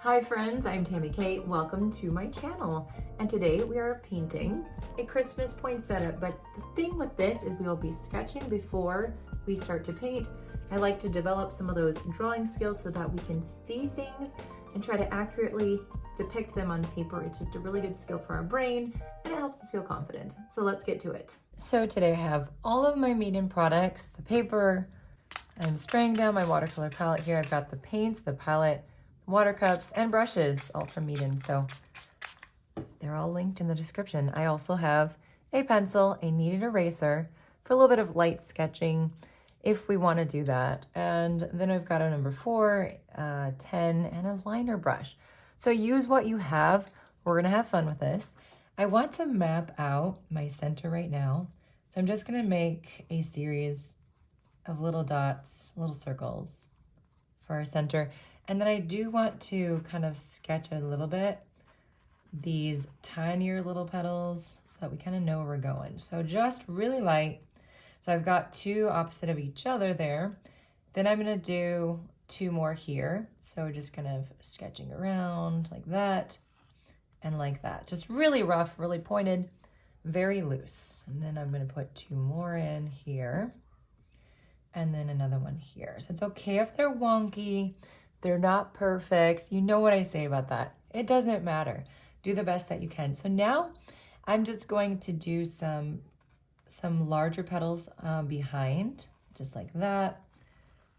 Hi friends, I'm Tammy Kate. Welcome to my channel. And today we are painting a Christmas poinsettia. But the thing with this is we will be sketching before we start to paint. I like to develop some of those drawing skills so that we can see things and try to accurately depict them on paper. It's just a really good skill for our brain and it helps us feel confident. So let's get to it. So today I have all of my medium products, the paper. I'm spraying down my watercolor palette here. I've got the paints, the palette, water cups, and brushes, all from Meeden. So they're all linked in the description. I also have a pencil, a kneaded eraser for a little bit of light sketching if we want to do that. And then I've got a number 4, 10, and a liner brush. So use what you have. We're going to have fun with this. I want to map out my center right now. So I'm just going to make a series of little dots, little circles for our center. And then I do want to kind of sketch a little bit these tinier little petals so that we kind of know where we're going. So just really light. So I've got 2 opposite of each other there. Then I'm going to do 2 more here. So just kind of sketching around like that and like that. Just really rough, really pointed, very loose. And then I'm going to put 2 more in here and then another one here. So it's okay if they're wonky. They're not perfect. You know what I say about that. It doesn't matter. Do the best that you can. So now I'm just going to do some larger petals behind, just like that.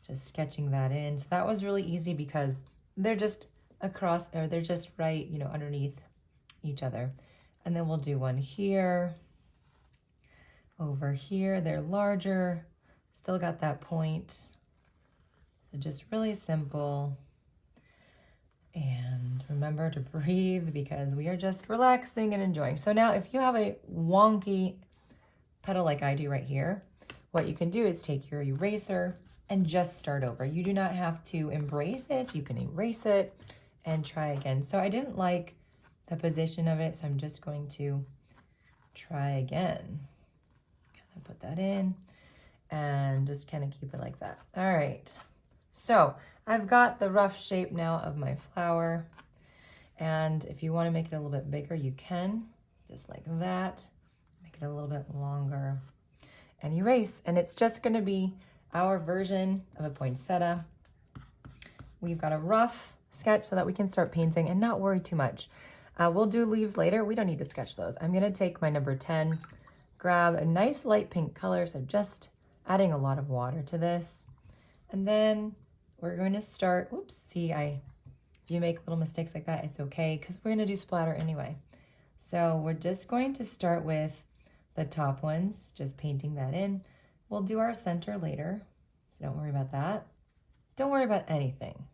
Just sketching that in. So that was really easy because they're just across, or they're just right, you know, underneath each other. And then we'll do one here, over here. They're larger, still got that point. So just really simple. And remember to breathe because we are just relaxing and enjoying. So now if you have a wonky petal like I do right here, what you can do is take your eraser and just start over. You do not have to embrace it. You can erase it and try again. So I didn't like the position of it, so I'm just going to try again. Kind of put that in and just kind of keep it like that. All right. So I've got the rough shape now of my flower. And if you want to make it a little bit bigger, you can, just like that. Make it a little bit longer and erase. And it's just going to be our version of a poinsettia. We've got a rough sketch so that we can start painting and not worry too much. We'll do leaves later. We don't need to sketch those. I'm going to take my number 10, grab a nice light pink color. So just adding a lot of water to this. And then we're going to start, oops, see, if you make little mistakes like that, it's okay, because we're going to do splatter anyway. So we're just going to start with the top ones, just painting that in. We'll do our center later, so don't worry about that. Don't worry about anything.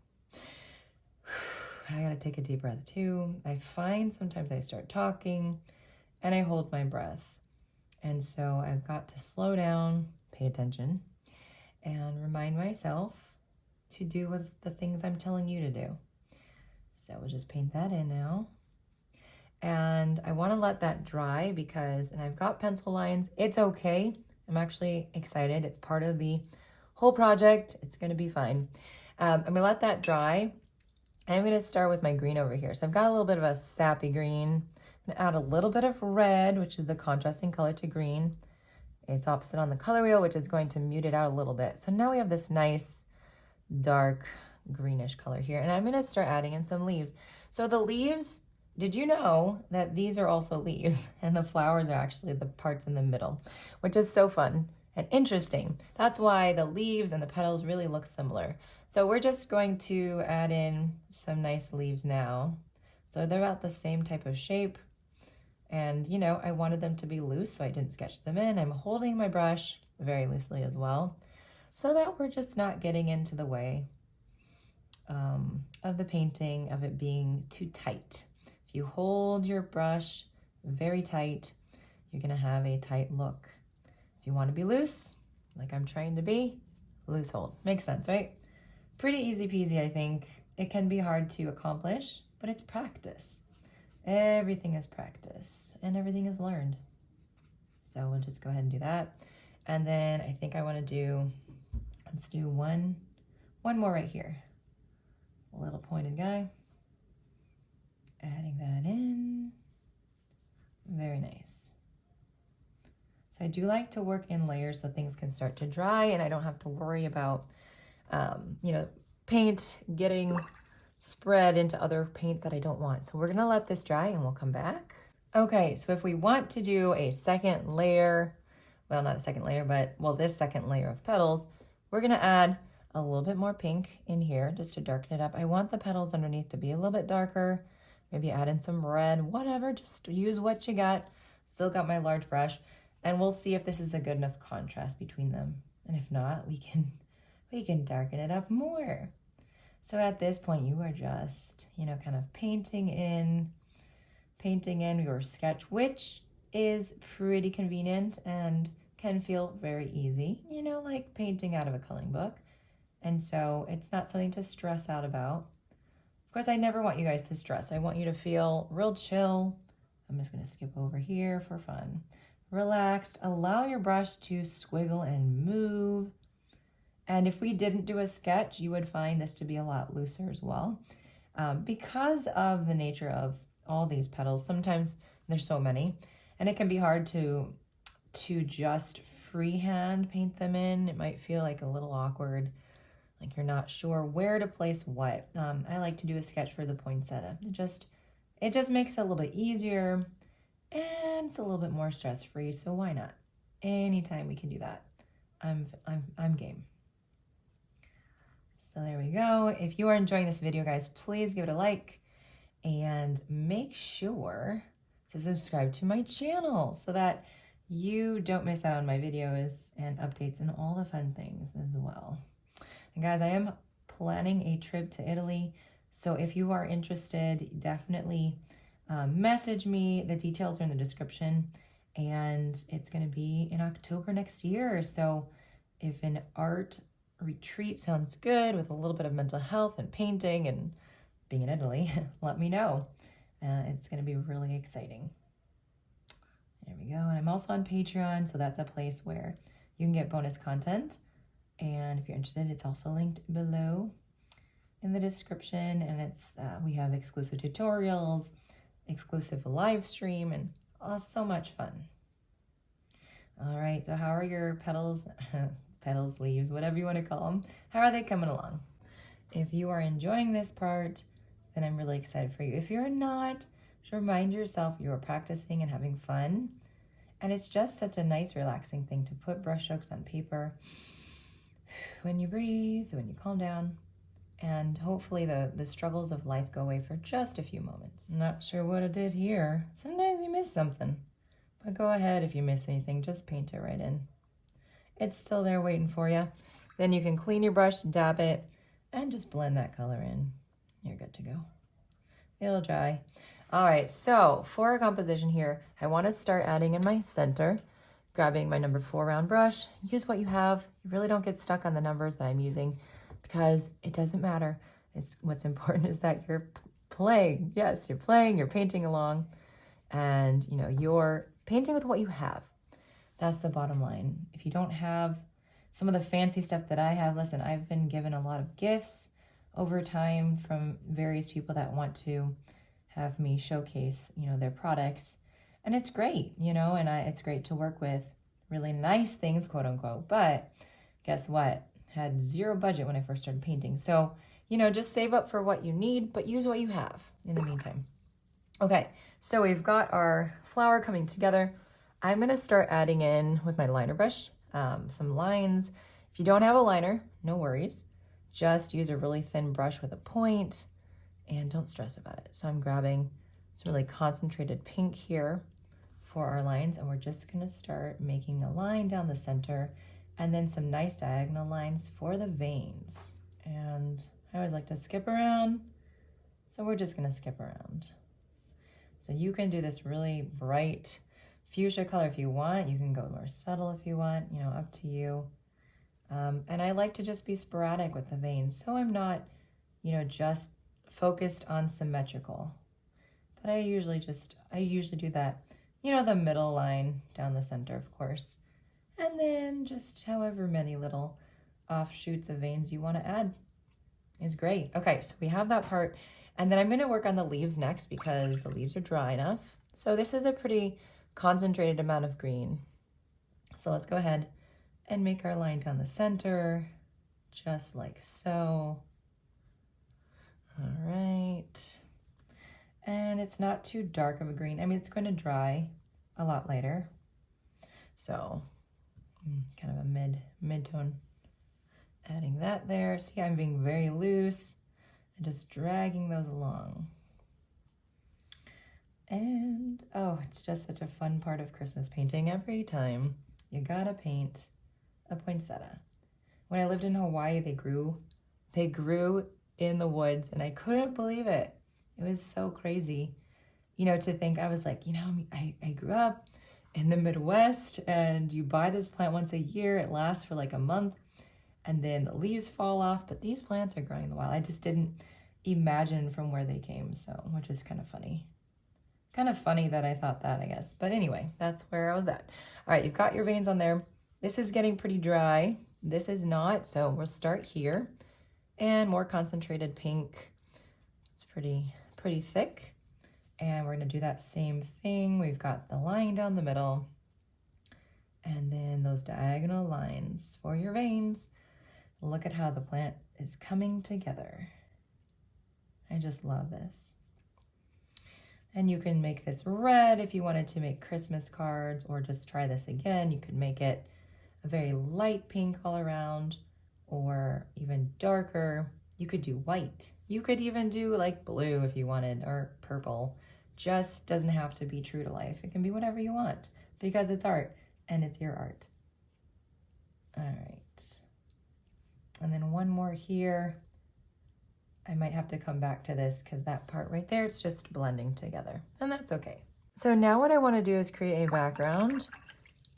I gotta take a deep breath too. I find sometimes I start talking and I hold my breath. And so I've got to slow down, pay attention, and remind myself to do with the things I'm telling you to do. So we'll just paint that in now. And I want to let that dry because, and I've got pencil lines. It's okay. I'm actually excited. It's part of the whole project. It's going to be fine. I'm going to let that dry. And I'm going to start with my green over here. So I've got a little bit of a sappy green. I'm going to add a little bit of red, which is the contrasting color to green. It's opposite on the color wheel, which is going to mute it out a little bit. So now we have this nice dark greenish color here. And I'm going to start adding in some leaves. So the leaves, did you know that these are also leaves and the flowers are actually the parts in the middle, which is so fun and interesting. That's why the leaves and the petals really look similar. So we're just going to add in some nice leaves now. So they're about the same type of shape. And, you know, I wanted them to be loose, so I didn't sketch them in. I'm holding my brush very loosely as well, so that we're just not getting into the way of the painting, of it being too tight. If you hold your brush very tight, you're gonna have a tight look. If you wanna be loose, like I'm trying to be, loose hold. Makes sense, right? Pretty easy peasy, I think. It can be hard to accomplish, but it's practice. Everything is practice and everything is learned. So we'll just go ahead and do that. And then I think I want to do, let's do one more right here. A little pointed guy. adding that in. Very nice. So I do like to work in layers so things can start to dry and I don't have to worry about, you know, paint getting spread into other paint that I don't want. So we're gonna let this dry and we'll come back. Okay, so if we want to do a second layer, well, not a second layer, but well, this second layer of petals, we're gonna add a little bit more pink in here just to darken it up. I want the petals underneath to be a little bit darker, maybe add in some red, whatever, just use what you got. Still got my large brush, and we'll see if this is a good enough contrast between them. And if not, we can darken it up more. So at this point, you are just, you know, kind of painting in your sketch, which is pretty convenient and can feel very easy, you know, like painting out of a coloring book. And so it's not something to stress out about. Of course, I never want you guys to stress. I want you to feel real chill. I'm just gonna skip over here for fun. Relaxed, allow your brush to squiggle and move. And if we didn't do a sketch, you would find this to be a lot looser as well. Because of the nature of all these petals, sometimes there's so many, and it can be hard to just freehand paint them in. It might feel like a little awkward, like you're not sure where to place what. I like to do a sketch for the poinsettia. It just makes it a little bit easier and it's a little bit more stress-free, so why not? Anytime we can do that, I'm game. So there we go. If you are enjoying this video, guys, please give it a like and make sure to subscribe to my channel so that you don't miss out on my videos and updates and all the fun things as well. And guys, I am planning a trip to Italy, so if you are interested, definitely message me. The details are in the description, and it's going to be in October next year. So if an art retreat sounds good with a little bit of mental health and painting and being in Italy, let me know. It's going to be really exciting. There we go. And I'm also on Patreon, so that's a place where you can get bonus content. And if you're interested, it's also linked below in the description. And it's we have exclusive tutorials, exclusive live stream, and so much fun. All right, so how are your petals, leaves, whatever you want to call them, how are they coming along? If you are enjoying this part, then I'm really excited for you. If you're not, just remind yourself you are practicing and having fun. And it's just such a nice, relaxing thing to put brush strokes on paper when you breathe, when you calm down, and hopefully the struggles of life go away for just a few moments. Not sure what I did here. Sometimes you miss something, but go ahead if you miss anything, just paint it right in. It's still there waiting for you. Then you can clean your brush, dab it, and just blend that color in. You're good to go. It'll dry. All right, so for our composition here, I want to start adding in my center, grabbing my number 4 round brush. Use what you have. You really don't get stuck on the numbers that I'm using because it doesn't matter. What's important is that you're playing. Yes, you're playing, you're painting along, and you know, you're painting with what you have. That's the bottom line. If you don't have some of the fancy stuff that I have, listen, I've been given a lot of gifts over time from various people that want to have me showcase, you know, their products. And it's great, you know, and it's great to work with really nice things, quote unquote. But guess what? Had zero budget when I first started painting. So, you know, just save up for what you need, but use what you have in the meantime. Okay, so we've got our flower coming together. I'm gonna start adding in with my liner brush, some lines. If you don't have a liner, no worries. Just use a really thin brush with a point and don't stress about it. So I'm grabbing some really concentrated pink here for our lines, and we're just gonna start making a line down the center and then some nice diagonal lines for the veins. And I always like to skip around, so we're just gonna skip around. So you can do this really bright fuchsia color if you want. You can go more subtle if you want, you know, up to you. And I like to just be sporadic with the veins, so I'm not, you know, just focused on symmetrical. But I usually do that, you know, the middle line down the center, of course. And then just however many little offshoots of veins you want to add is great. Okay, so we have that part. And then I'm gonna work on the leaves next because the leaves are dry enough. So this is a pretty concentrated amount of green. So let's go ahead and make our line down the center, just like so. All right. And it's not too dark of a green. I mean, it's going to dry a lot later. So kind of a mid-tone. Adding that there. See, I'm being very loose and just dragging those along. And oh, it's just such a fun part of Christmas painting. Every time you gotta paint a poinsettia. When I lived in Hawaii, they grew in the woods, and I couldn't believe it. It was so crazy, you know, to think. I was like, you know, I grew up in the Midwest, and you buy this plant once a year. It lasts for like a month, and then the leaves fall off. But these plants are growing in the wild. I just didn't imagine from where they came, so, which is kind of funny. Kind of funny that I thought that, I guess. But anyway, that's where I was at. All right, you've got your veins on there. This is getting pretty dry. This is not, so we'll start here. And more concentrated pink. It's pretty thick. And we're gonna do that same thing. We've got the line down the middle. And then those diagonal lines for your veins. Look at how the plant is coming together. I just love this. And you can make this red if you wanted to make Christmas cards, or just try this again. You could make it a very light pink all around, or even darker. You could do white. You could even do like blue if you wanted, or purple. Just doesn't have to be true to life. It can be whatever you want, because it's art and it's your art. All right. And then one more here. I might have to come back to this because that part right there, it's just blending together, and that's okay. So now what I want to do is create a background,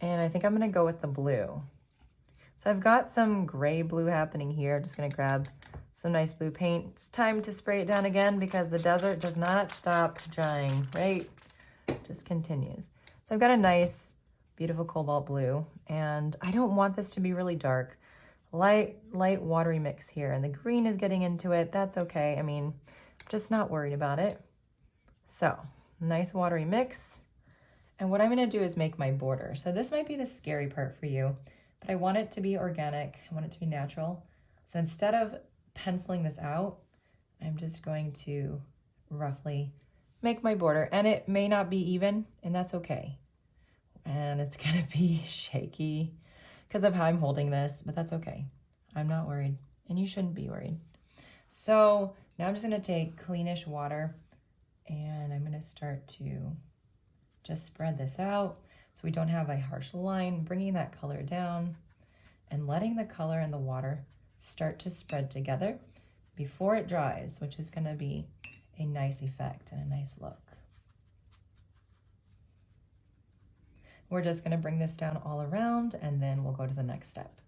and I think I'm going to go with the blue. So I've got some gray blue happening here. Just going to grab some nice blue paint. It's time to spray it down again because the desert does not stop drying, right? Just continues. So I've got a nice, beautiful cobalt blue, and I don't want this to be really dark. Light, watery mix here, and the green is getting into it. That's okay. I mean, I'm just not worried about it. So, nice watery mix. And what I'm gonna do is make my border. So this might be the scary part for you, but I want it to be organic. I want it to be natural. So instead of penciling this out, I'm just going to roughly make my border. And it may not be even, and that's okay. And it's gonna be shaky because of how I'm holding this, but that's okay. I'm not worried, and you shouldn't be worried. So now I'm just gonna take cleanish water, and I'm gonna start to just spread this out so we don't have a harsh line, bringing that color down and letting the color and the water start to spread together before it dries, which is gonna be a nice effect and a nice look. We're just gonna bring this down all around, and then we'll go to the next step.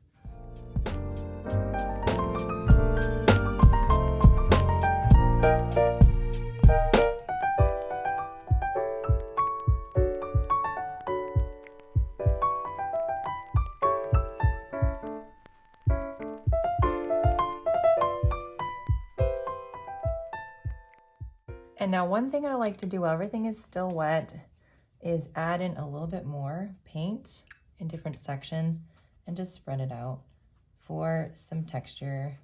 And now one thing I like to do while everything is still wet is add in a little bit more paint in different sections and just spread it out for some texture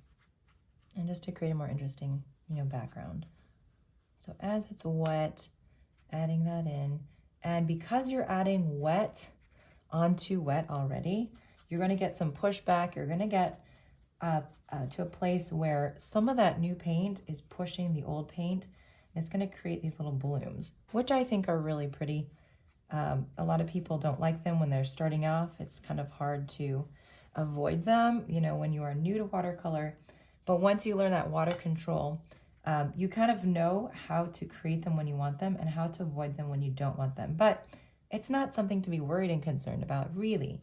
and just to create a more interesting, background. So as it's wet, adding that in. And because you're adding wet onto wet already, you're gonna get some pushback. You're gonna get to a place where some of that new paint is pushing the old paint. And it's gonna create these little blooms, which I think are really pretty. A lot of people don't like them when they're starting off. It's kind of hard to avoid them, when you are new to watercolor. But once you learn that water control, you kind of know how to create them when you want them and how to avoid them when you don't want them. But it's not something to be worried and concerned about, really.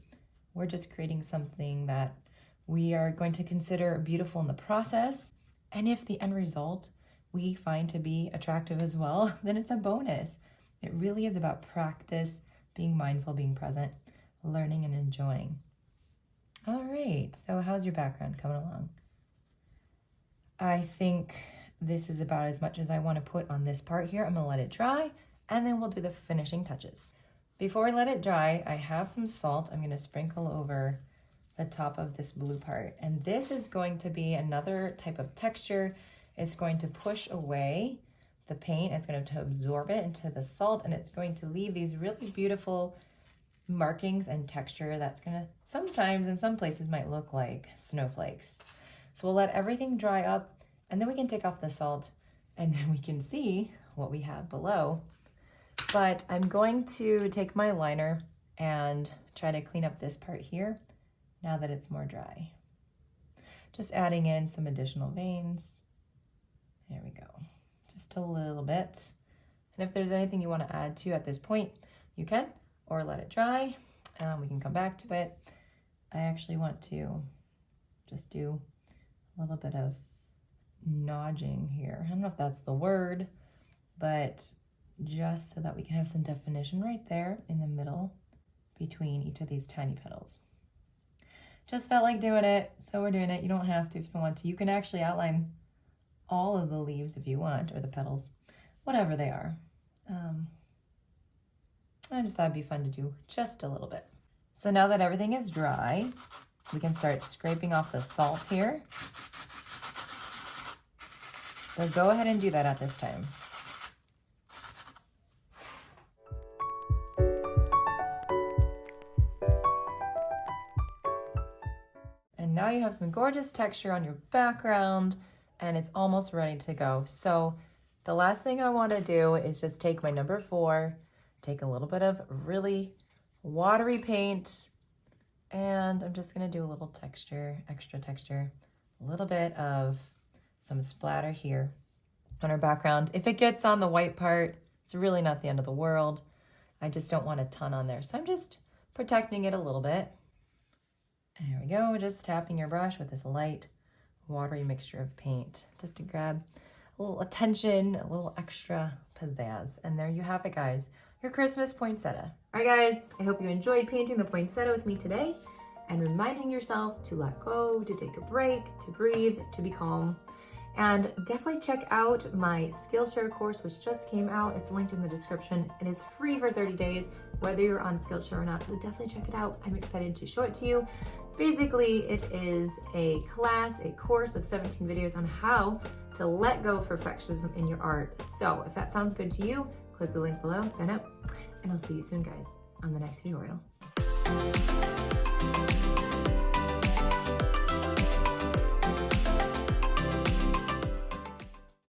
We're just creating something that we are going to consider beautiful in the process. And if the end result we find to be attractive as well, then it's a bonus. It really is about practice, being mindful, being present, learning and enjoying. All right, so how's your background coming along? I think This is about as much as I want to put on this part here. I'm gonna let it dry and then we'll do the finishing touches. Before I let it dry, I have some salt I'm gonna sprinkle over the top of this blue part. And this is going to be another type of texture. It's going to push away the paint. It's going to absorb it into the salt, and it's going to leave these really beautiful markings and texture that's going to sometimes in some places might look like snowflakes. So we'll let everything dry up, and then we can take off the salt, and then we can see what we have below. But I'm going to take my liner and try to clean up this part here now that it's more dry. Just adding in some additional veins. There we go. Just a little bit. And if there's anything you want to add to at this point, you can, or let it dry. We can come back to it. I actually want to just do a little bit of nodging here. I don't know if that's the word, but just so that we can have some definition right there in the middle between each of these tiny petals. Just felt like doing it, so we're doing it. You don't have to if you don't want to. You can actually outline all of the leaves if you want, or the petals, whatever they are. I just thought it'd be fun to do just a little bit. So now that everything is dry, we can start scraping off the salt here. So go ahead and do that at this time. And now you have some gorgeous texture on your background, and it's almost ready to go. So the last thing I want to do is just take my number 4, take a little bit of really watery paint, and I'm just going to do a little texture, extra texture, a little bit of some splatter here on our background. If it gets on the white part, it's really not the end of the world. I just don't want a ton on there, so I'm just protecting it a little bit. There we go, just tapping your brush with this light, watery mixture of paint, just to grab a little attention, a little extra pizzazz. And there you have it, guys, your Christmas poinsettia. All right, guys, I hope you enjoyed painting the poinsettia with me today and reminding yourself to let go, to take a break, to breathe, to be calm. And definitely check out my Skillshare course, which just came out. It's linked in the description. It is free for 30 days, whether you're on Skillshare or not. So definitely check it out. I'm excited to show it to you. Basically, it is a class, a course of 17 videos on how to let go of perfectionism in your art. So if that sounds good to you, click the link below, sign up, and I'll see you soon, guys, on the next tutorial.